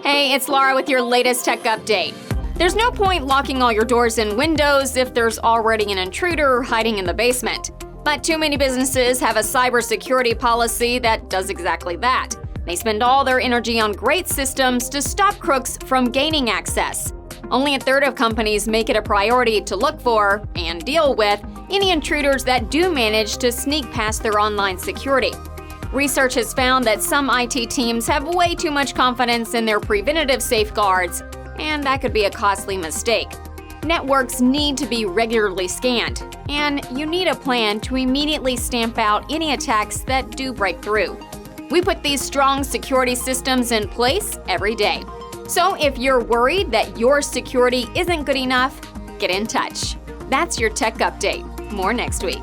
Hey, it's Laura with your latest tech update. There's no point locking all your doors and windows if there's already an intruder hiding in the basement. But too many businesses have a cybersecurity policy that does exactly that. They spend all their energy on great systems to stop crooks from gaining access. Only a third of companies make it a priority to look for and deal with any intruders that do manage to sneak past their online security. Research has found that some IT teams have way too much confidence in their preventative safeguards, and that could be a costly mistake. Networks need to be regularly scanned, and you need a plan to immediately stamp out any attacks that do break through. We put these strong security systems in place every day. So if you're worried that your security isn't good enough, get in touch. That's your tech update. More next week.